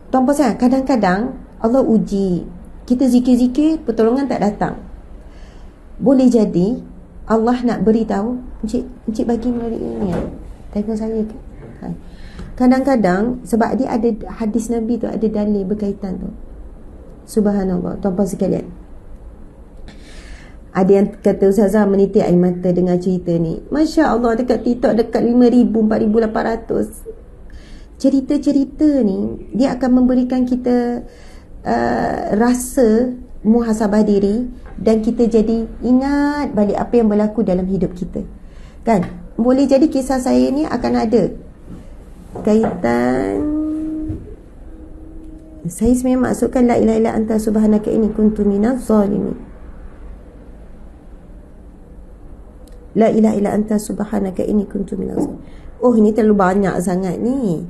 Tuan pasal kadang-kadang Allah uji kita, zikir-zikir pertolongan tak datang. Boleh jadi Allah nak beritahu, encik bagi melalui ini ya, telefon saya ke? Kadang-kadang sebab dia ada hadis Nabi tu, ada dalil berkaitan tu. Subhanallah, tuan-tuan sekalian. Ada yang kata Ustazah menitik air mata dengar cerita ni. Masya Allah, dekat TikTok dekat 5,000, 4,800. Cerita-cerita ni dia akan memberikan kita rasa muhasabah diri, dan kita jadi ingat balik apa yang berlaku dalam hidup kita. Kan? Boleh jadi kisah saya ni akan ada kaitan. Saya sebenarnya maksudkan la ilaha illa anta subhanaka inni kuntu minaz zalimin. La ilaha illa anta subhanaka inni kuntu minaz zalimin. Oh, ini terlalu banyak sangat ni.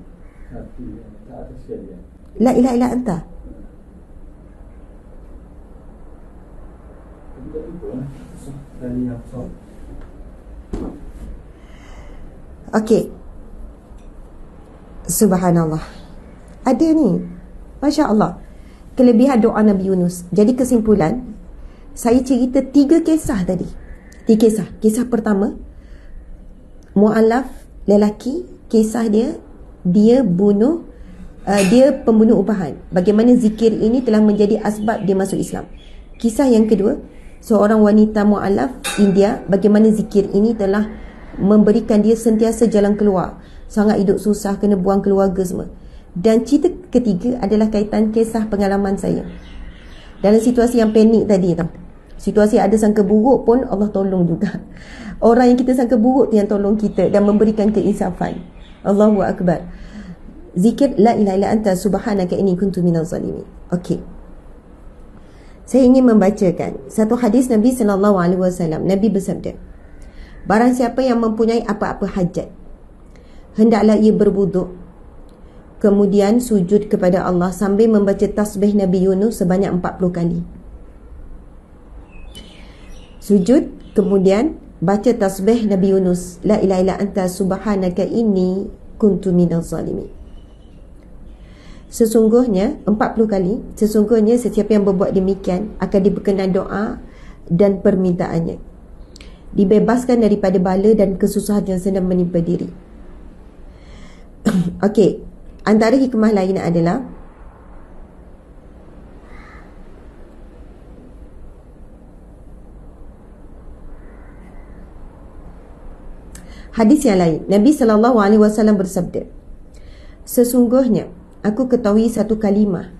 La ilaha illa anta. Okey. Subhanallah. Ada ni. Masya Allah. Kelebihan doa Nabi Yunus. Jadi kesimpulan, saya cerita 3 kisah tadi. 3 kisah. Kisah pertama, mu'alaf lelaki, kisah dia bunuh, dia pembunuh upahan. Bagaimana zikir ini telah menjadi asbab dia masuk Islam. Kisah yang kedua, seorang wanita mu'alaf India, bagaimana zikir ini telah memberikan dia sentiasa jalan keluar. Sangat hidup susah, kena buang keluarga semua. Dan cerita ketiga adalah kaitan kisah pengalaman saya dalam situasi yang panik tadi tau. Situasi ada sangka buruk pun Allah tolong juga. Orang yang kita sangka buruk tu yang tolong kita dan memberikan keinsafan. Allahu Akbar. Zikir la ilaha illa anta subhanaka inni kuntu minaz zalimin. Okey. Saya ingin membacakan satu hadis Nabi SAW. Nabi bersabda, barang siapa yang mempunyai apa-apa hajat, hendaklah ia berwuduk, kemudian sujud kepada Allah sambil membaca tasbih Nabi Yunus sebanyak 40 kali. Sujud, kemudian baca tasbih Nabi Yunus, la ilaha illa anta subhanaka inni kuntu minaz zalimin. Sesungguhnya 40 kali, sesungguhnya sesiapa yang berbuat demikian akan diberkenan doa dan permintaannya, dibebaskan daripada bala dan kesusahan yang sedang menimpa diri. Okey, antara hikmah lain adalah hadis yang lain. Nabi SAW bersabda, sesungguhnya aku ketahui satu kalimah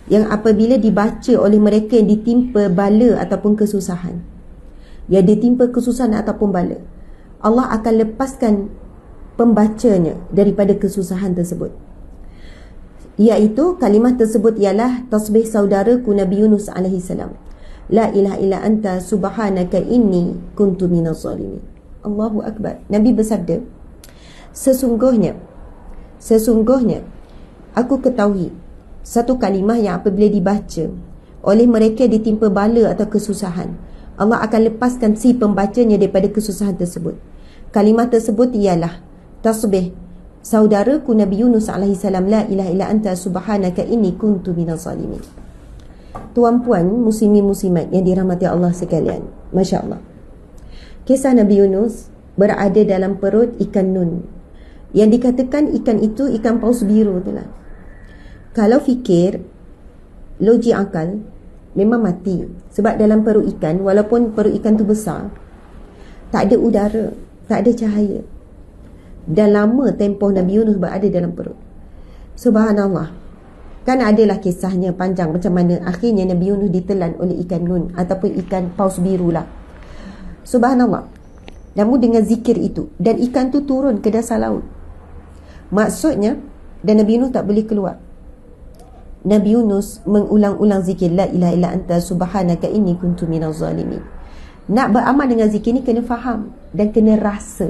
yang apabila dibaca oleh mereka yang ditimpa bala ataupun kesusahan, yang ditimpa kesusahan ataupun bala, Allah akan lepaskan pembacanya daripada kesusahan tersebut. Iaitu kalimah tersebut ialah tasbih saudaraku Nabi Yunus AS, la ilaha illa anta subhanaka inni kuntu minaz zalimin. Allahu Akbar. Nabi bersabda, sesungguhnya aku ketahui satu kalimah yang apabila dibaca oleh mereka ditimpa bala atau kesusahan, Allah akan lepaskan si pembacanya daripada kesusahan tersebut. Kalimah tersebut ialah tasbih saudaraku Nabi Yunus AS, la ilaha illa anta subhanaka inni kuntu minaz zalimin. Tuan-puan muslimin muslimat yang dirahmati Allah sekalian, Masya Allah, kisah Nabi Yunus berada dalam perut ikan nun, yang dikatakan ikan itu ikan paus biru tu lah. Kalau fikir logik akal, memang mati. Sebab dalam perut ikan, walaupun perut ikan tu besar, tak ada udara, tak ada cahaya, dan lama tempoh Nabi Yunus berada dalam perut. Subhanallah. Kan adalah kisahnya panjang macam mana akhirnya Nabi Yunus ditelan oleh ikan nun ataupun ikan paus biru lah. Subhanallah. Namun dengan zikir itu, dan ikan tu turun ke dasar laut. Maksudnya, dan Nabi Yunus tak boleh keluar. Nabi Yunus mengulang-ulang zikir la ilaha illa anta subhanaka inni kuntu minaz zalimin. Nak beramal dengan zikir ni kena faham dan kena rasa.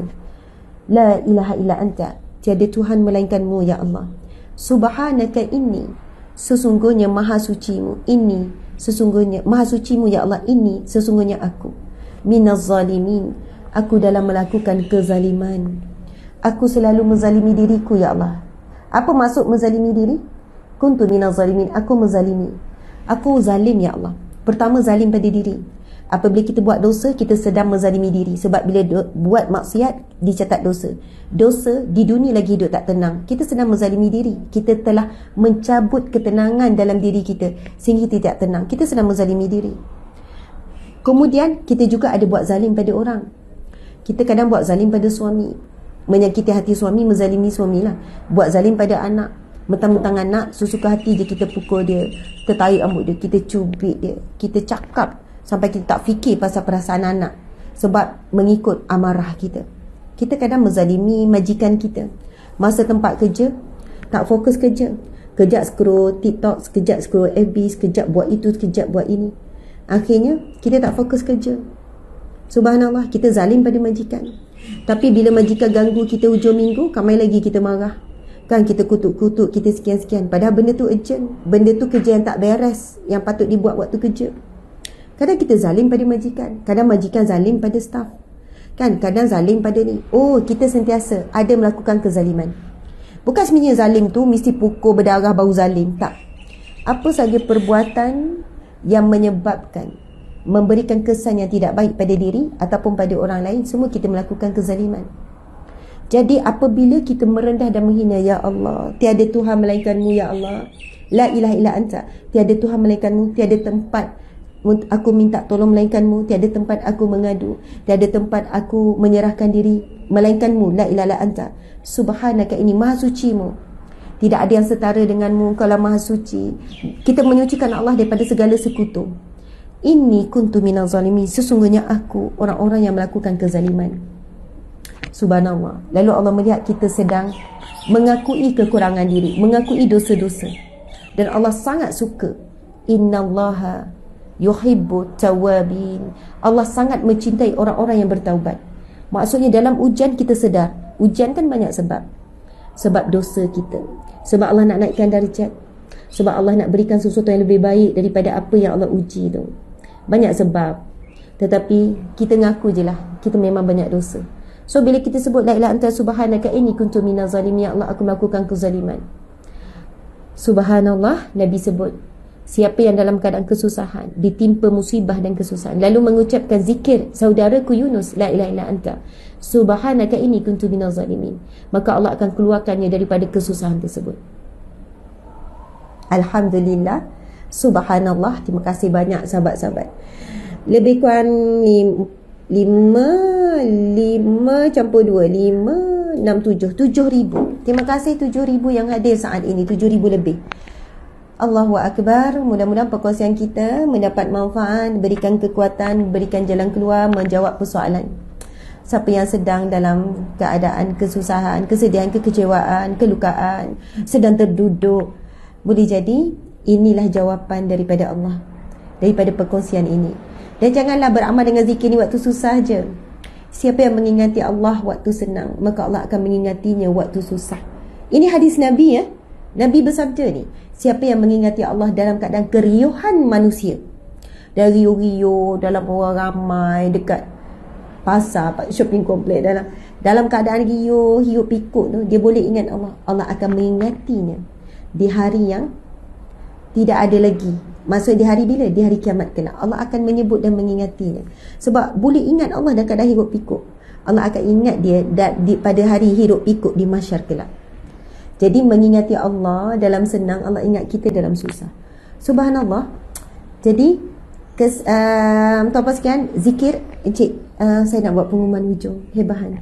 La ilaha illa anta, tiada Tuhan melainkanmu ya Allah. Subhanaka inni, sesungguhnya maha sucimu. Inni, sesungguhnya maha sucimu ya Allah. Inni, sesungguhnya aku. Minaz zalimin, aku dalam melakukan kezaliman. Aku selalu menzalimi diriku ya Allah. Apa maksud menzalimi diri? kuntu minaz zalimin, aku menzalimi. Aku zalim ya Allah. Pertama, zalim pada diri. Apabila kita buat dosa, kita sedang menzalimi diri. Sebab bila buat maksiat, dicatat dosa. Dosa di dunia lagi hidup tak tenang. Kita sedang menzalimi diri. Kita telah mencabut ketenangan dalam diri kita sehingga kita tidak tenang. Kita sedang menzalimi diri. Kemudian kita juga ada buat zalim pada orang. Kita kadang buat zalim pada suami, menyakiti hati suami, menzalimi suamilah. Buat zalim pada anak, mentang-mentang anak, sesuka hati je kita pukul dia, kita tarik rambut dia, kita cubit dia, kita cakap sampai kita tak fikir pasal perasaan anak sebab mengikut amarah kita. Kita kadang menzalimi majikan kita. Masa tempat kerja, tak fokus kerja, kejap scroll TikTok, sekejap scroll FB, sekejap buat itu, sekejap buat ini. Akhirnya kita tak fokus kerja. Subhanallah, kita zalim pada majikan. Tapi bila majikan ganggu kita hujung minggu, kamai lagi kita marah. Kan kita kutuk-kutuk, kita sekian-sekian. Padahal benda tu urgent. Benda tu kerja yang tak beres, yang patut dibuat waktu kerja. Kadang kita zalim pada majikan. Kadang majikan zalim pada staff. Kan, kadang zalim pada ni. Oh, kita sentiasa ada melakukan kezaliman. Bukan sebenarnya zalim tu mesti pukul berdarah baru zalim. Tak. Apa sahaja perbuatan yang menyebabkan memberikan kesan yang tidak baik pada diri ataupun pada orang lain, semua kita melakukan kezaliman. Jadi apabila kita merendah dan menghina, ya Allah, tiada Tuhan melainkan-Mu, ya Allah, la ilaha illa anta, tiada Tuhan melainkan-Mu, tiada tempat aku minta tolong melainkan-Mu, tiada tempat aku mengadu, tiada tempat aku menyerahkan diri melainkan-Mu, la ilaha illa anta, subhanaka, ini maha suci-Mu, tidak ada yang setara dengan-Mu, Engkaulah maha suci. Kita menyucikan Allah daripada segala sekutu. Inni kuntu minaz zalimin, sesungguhnya aku orang-orang yang melakukan kezaliman. Subhanallah. Lalu Allah melihat kita sedang mengakui kekurangan diri, mengakui dosa-dosa, dan Allah sangat suka. Innallaha yuhibbu tawabin, Allah sangat mencintai orang-orang yang bertaubat. Maksudnya dalam ujian kita sedar, ujian kan banyak sebab. Sebab dosa kita, sebab Allah nak naikkan darjat, sebab Allah nak berikan sesuatu yang lebih baik daripada apa yang Allah uji tu. Banyak sebab. Tetapi kita ngaku je lah, kita memang banyak dosa. So bila kita sebut la ilaha anta subhanaka inni kuntu minaz zalimin, ya Allah, aku melakukan kezaliman. Subhanallah, Nabi sebut, siapa yang dalam keadaan kesusahan, ditimpa musibah dan kesusahan, lalu mengucapkan zikir saudaraku Yunus, la ilaha illa anta subhanaka inni kuntu minaz zalimin, maka Allah akan keluarkannya daripada kesusahan tersebut. Alhamdulillah, subhanallah, terima kasih banyak sahabat-sahabat. Lebih kurang 5 campur 2, 5, 6, 7 7,000. Terima kasih 7,000 yang hadir saat ini, 7,000 lebih. Allahu Akbar. Mudah-mudahan perkongsian kita mendapat manfaat, berikan kekuatan, berikan jalan keluar, menjawab persoalan. Siapa yang sedang dalam keadaan kesusahan, kesedihan, kekecewaan, kelukaan, sedang terduduk, boleh jadi inilah jawapan daripada Allah, daripada perkongsian ini. Dan janganlah beramal dengan zikir ni waktu susah je. Siapa yang mengingati Allah waktu senang, maka Allah akan mengingatinya waktu susah. Ini hadis Nabi ya. Nabi bersabda ni, siapa yang mengingati Allah dalam keadaan keriuhan manusia, dari riuh dalam orang ramai dekat pasar, shopping kompleks, dalam keadaan riuh, hirup pikuk tu, dia boleh ingat Allah. Allah akan mengingatinya di hari yang tidak ada lagi. Maksud di hari bila? Di hari kiamat kelak. Allah akan menyebut dan mengingatinya. Sebab boleh ingat Allah dalam keadaan hirup pikuk, Allah akan ingat dia pada hari hirup pikuk di mahsyar kelak. Jadi mengingati Allah dalam senang, Allah ingat kita dalam susah. Subhanallah. Jadi tuan-tuan sekalian, zikir, encik, saya nak buat pengumuman hujung hebahan.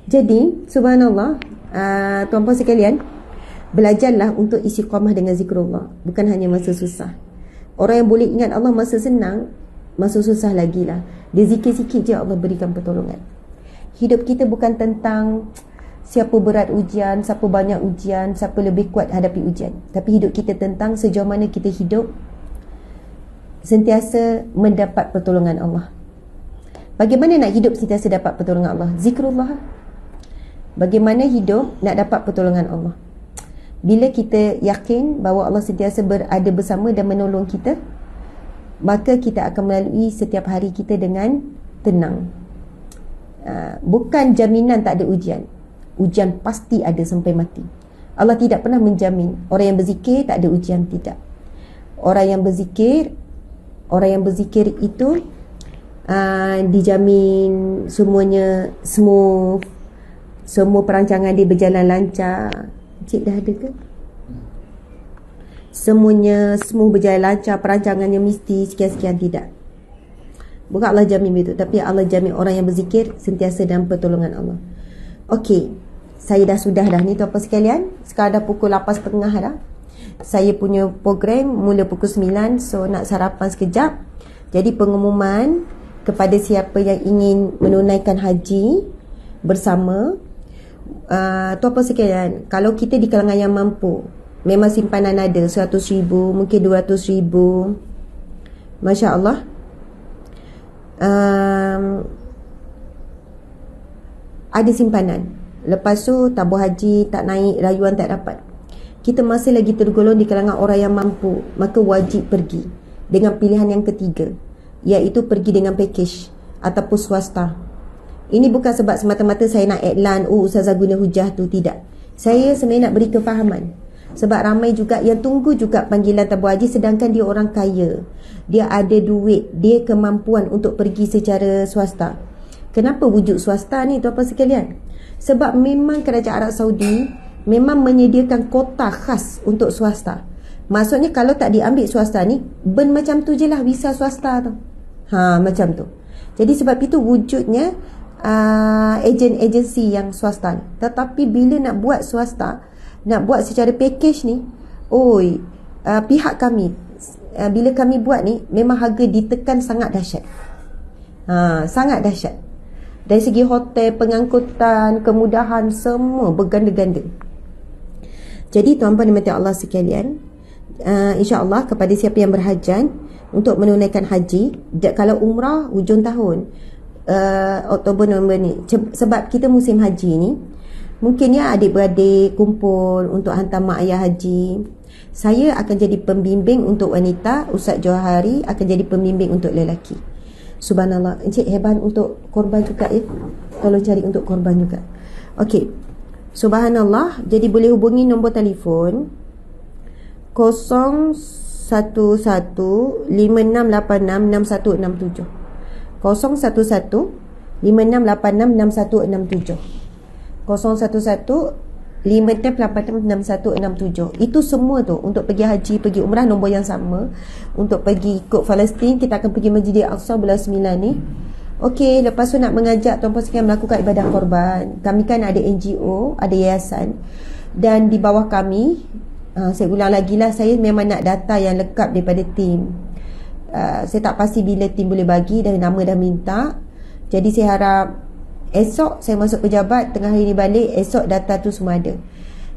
Jadi subhanallah, tuan-tuan sekalian, belajarlah untuk istiqamah dengan zikrullah, bukan hanya masa susah. Orang yang boleh ingat Allah masa senang, masa susah lagi lah. Dia zikir-zikir je, Allah berikan pertolongan. Hidup kita bukan tentang siapa berat ujian, siapa banyak ujian, siapa lebih kuat hadapi ujian. Tapi hidup kita tentang sejauh mana kita hidup sentiasa mendapat pertolongan Allah. Bagaimana nak hidup sentiasa dapat pertolongan Allah? Zikrullah. Bagaimana hidup nak dapat pertolongan Allah? Bila kita yakin bahawa Allah sentiasa berada bersama dan menolong kita, maka kita akan melalui setiap hari kita dengan tenang. Bukan jaminan tak ada ujian. Ujian pasti ada sampai mati. Allah tidak pernah menjamin orang yang berzikir tak ada ujian, tidak. Orang yang berzikir itu dijamin semuanya smooth, semua perancangan dia berjalan lancar. Cik dah ada ke? Semuanya smooth, berjalan lancar, perancangannya mesti sekian-sekian, tidak. Bukan Allah jamin begitu, tapi Allah jamin orang yang berzikir sentiasa dalam pertolongan Allah. Okey, saya sudah dah ni tuan-tuan sekalian. Sekarang dah pukul 8.30 dah. Saya punya program mula pukul 9, so nak sarapan sekejap. Jadi pengumuman kepada siapa yang ingin menunaikan haji bersama, tuan-tuan sekalian, kalau kita di kalangan yang mampu, memang simpanan ada 100,000, mungkin 200,000, Masya Allah. Ada simpanan. Lepas tu tabur haji tak naik, rayuan tak dapat, kita masih lagi tergolong di kalangan orang yang mampu, maka wajib pergi dengan pilihan yang ketiga, iaitu pergi dengan package ataupun swasta. Ini bukan sebab semata-mata saya nak iklan, Ustazah guna hujah tu, tidak. Saya sebenarnya nak beri kefahaman, sebab ramai juga yang tunggu juga panggilan tabur haji, sedangkan dia orang kaya, dia ada duit, dia kemampuan untuk pergi secara swasta. Kenapa wujud swasta ni tuan-tuan sekalian? Sebab memang kerajaan Arab Saudi memang menyediakan kota khas untuk swasta. Maksudnya kalau tak diambil swasta ni, macam tu je lah visa swasta tu. Macam tu. Jadi sebab itu wujudnya agensi yang swasta. Tetapi bila nak buat swasta, nak buat secara package ni, pihak kami, bila kami buat ni, memang harga ditekan sangat dahsyat. Sangat dahsyat. Dari segi hotel, pengangkutan, kemudahan, semua berganda-ganda. Jadi tuan-tuan dan Allah sekalian, insya-Allah kepada siapa yang berhajan untuk menunaikan haji, kalau umrah hujung tahun, Oktober November ni, sebab kita musim haji ni, mungkin ya adik-beradik kumpul untuk hantar mak ayah haji. Saya akan jadi pembimbing untuk wanita, Ustaz Johari akan jadi pembimbing untuk lelaki. Subhanallah, Encik hebat untuk korban juga ya. Tolong cari untuk korban juga. Okey. Subhanallah, jadi boleh hubungi nombor telefon 01156866167. 01156866167. 01156866167. Itu semua tu untuk pergi haji, pergi umrah, nombor yang sama. Untuk pergi ikut Palestin, kita akan pergi Masjid Al-Aqsa bulan 9 ni. Okey, lepas tu nak mengajak tuan-puan sekalian melakukan ibadah korban. Kami kan ada NGO, ada yayasan, dan di bawah kami, saya ulang lagi lah, saya memang nak data yang lengkap daripada tim. Saya tak pasti bila tim boleh bagi, dah nama dah minta. Jadi saya harap esok saya masuk pejabat, tengah hari ni balik, esok data tu semua ada.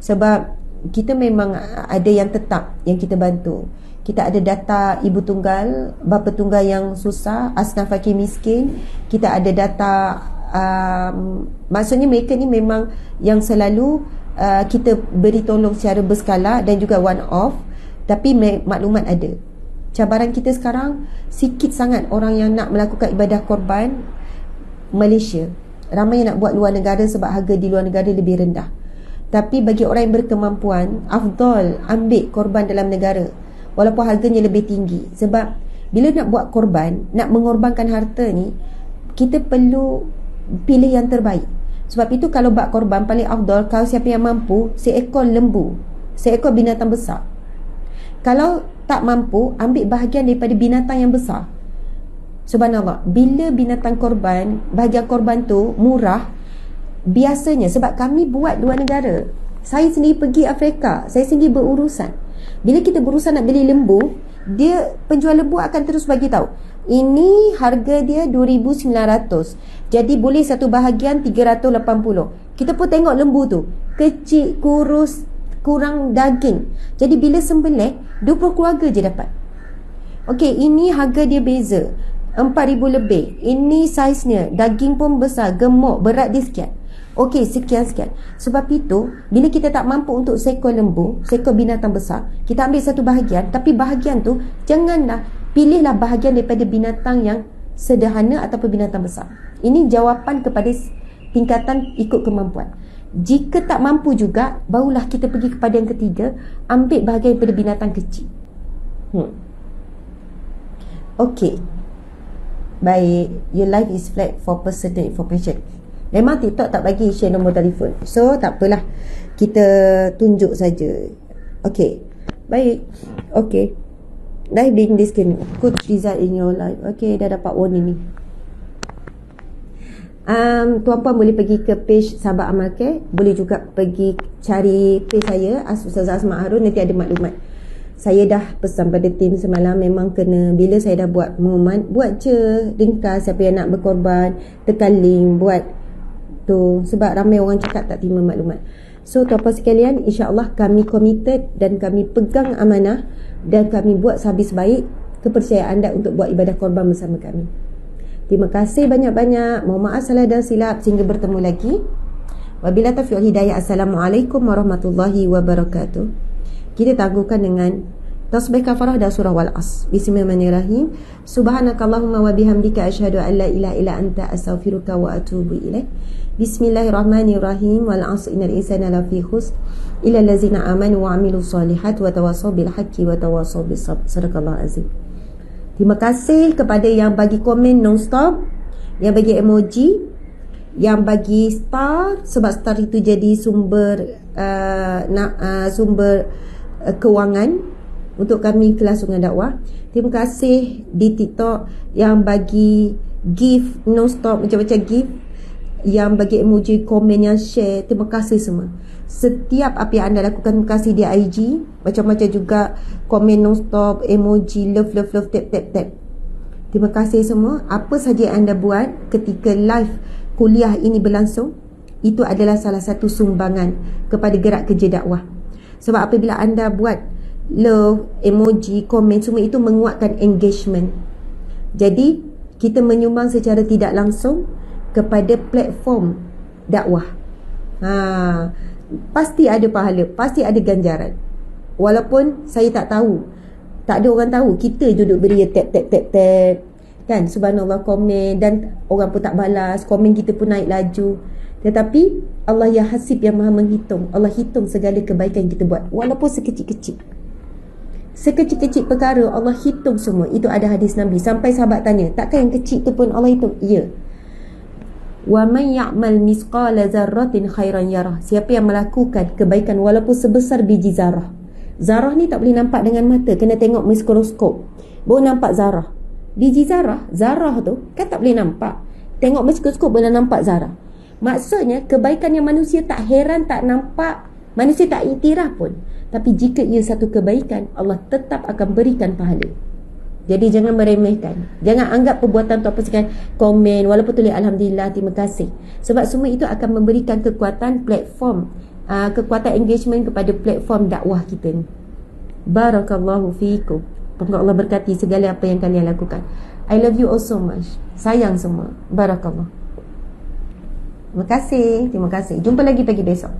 Sebab kita memang ada yang tetap yang kita bantu. Kita ada data ibu tunggal, bapa tunggal yang susah, asnaf fakir miskin. Kita ada data, maksudnya mereka ni memang yang selalu kita beri tolong secara berskala dan juga one off. Tapi maklumat ada. Cabaran kita sekarang, sikit sangat orang yang nak melakukan ibadah korban Malaysia. Ramai yang nak buat luar negara sebab harga di luar negara lebih rendah. Tapi bagi orang yang berkemampuan, afdal ambil korban dalam negara walaupun harganya lebih tinggi. Sebab bila nak buat korban, nak mengorbankan harta ni, kita perlu pilih yang terbaik. Sebab itu kalau buat korban paling afdal, kalau siapa yang mampu, seekor lembu, seekor binatang besar. Kalau tak mampu, ambil bahagian daripada binatang yang besar. Subhanallah, bila binatang korban, bahagian korban tu murah, biasanya sebab kami buat luar negara, saya sendiri pergi Afrika, saya sendiri berurusan. Bila kita berurusan nak beli lembu, dia penjual lembu akan terus bagi tahu, ini harga dia 2,900, jadi boleh satu bahagian 380. Kita pun tengok lembu tu kecil, kurus, kurang daging. Jadi bila sembelih, 20 keluarga je dapat. Okey, ini harga dia beza, 4,000 lebih. Ini saiznya, daging pun besar, gemuk, berat dia sekian. Okey, sekian-sekian. Sebab itu, bila kita tak mampu untuk seekor lembu, seekor binatang besar, kita ambil satu bahagian. Tapi bahagian tu, janganlah, pilihlah bahagian daripada binatang yang sederhana ataupun binatang besar. Ini jawapan kepada tingkatan ikut kemampuan. Jika tak mampu juga, barulah kita pergi kepada yang ketiga, ambil bahagian daripada binatang kecil. Okey. Baik, your life is flat for personal information. Memang TikTok tak bagi share nombor telefon, so tak apalah, kita tunjuk saja. Okey. Baik. Okey. Dah being this can good result in your life. Okey, dah dapat warning ni. Tuan-puan boleh pergi ke page Sahabat Amal Care. Boleh juga pergi cari page saya, Ustazah Asma Harun, nanti ada maklumat. Saya dah pesan pada tim semalam, memang kena, bila saya dah buat pengumuman, buat je ringkas siapa yang nak berkorban, tekan link, buat tu, sebab ramai orang cakap tak terima maklumat. So tuan-puan sekalian, insya-Allah kami committed dan kami pegang amanah dan kami buat sehabis baik kepercayaan anda untuk buat ibadah korban bersama kami. Terima kasih banyak-banyak. Mohon maaf salah dan silap. Sehingga bertemu lagi. Wabillahi taufiq wal hidayah. Assalamualaikum warahmatullahi wabarakatuh. Kita tangguhkan dengan tasbih kafarah dan surah Wal-As. Bismillahirrahmanirrahim. Subhanakallahumma wa bihamdika asyhadu an la ilaha illa anta astaghfiruka wa atubu ilaik. Bismillahirrahmanirrahim. Wal 'asri innal insana lafi khusr illa allazina amanu wa 'amilus solihat wa tawassaw bil haqqi wa tawassaw bis sabr. Sadaqallahu azim. Terima kasih kepada yang bagi komen non-stop, yang bagi emoji, yang bagi star, sebab star itu jadi sumber kewangan untuk kami kelangsungan dakwah. Terima kasih di TikTok yang bagi gift non-stop, macam-macam gift, yang bagi emoji, komen, yang share. Terima kasih semua. Setiap apa yang anda lakukan, terima kasih di IG, macam-macam juga komen non-stop, emoji, love, tap. Terima kasih semua. Apa saja yang anda buat ketika live kuliah ini berlangsung, itu adalah salah satu sumbangan kepada gerak kerja dakwah. Sebab apabila anda buat love, emoji, komen, semua itu menguatkan engagement. Jadi kita menyumbang secara tidak langsung kepada platform dakwah. Pasti ada pahala, pasti ada ganjaran. Walaupun saya tak tahu, tak ada orang tahu, kita duduk beri tap kan, subhanallah, komen, dan orang pun tak balas, komen kita pun naik laju. Tetapi Allah yang hasib, yang maha menghitung, Allah hitung segala kebaikan yang kita buat, walaupun sekecil-kecil perkara Allah hitung semua. Itu ada hadis Nabi, sampai sahabat tanya, takkan yang kecil tu pun Allah hitung? Ya. Wa man ya'mal misqala zarratin khairan yarah. Siapa yang melakukan kebaikan walaupun sebesar biji zarah. Zarah ni tak boleh nampak dengan mata, kena tengok mikroskop baru nampak zarah. Biji zarah tu kan tak boleh nampak, tengok mikroskop boleh nampak zarah. Maksudnya kebaikan yang manusia tak heran, tak nampak, manusia tak iktiraf pun, tapi jika ia satu kebaikan, Allah tetap akan berikan pahala. Jadi jangan meremehkan. Jangan anggap perbuatan tu apa sekali, komen walaupun tulis alhamdulillah, terima kasih. Sebab semua itu akan memberikan kekuatan platform, kekuatan engagement kepada platform dakwah kita ni. Barakallahu fiikum. Semoga Allah berkati segala apa yang kalian lakukan. I love you all so much. Sayang semua. Barakallah. Terima kasih. Jumpa lagi pagi besok.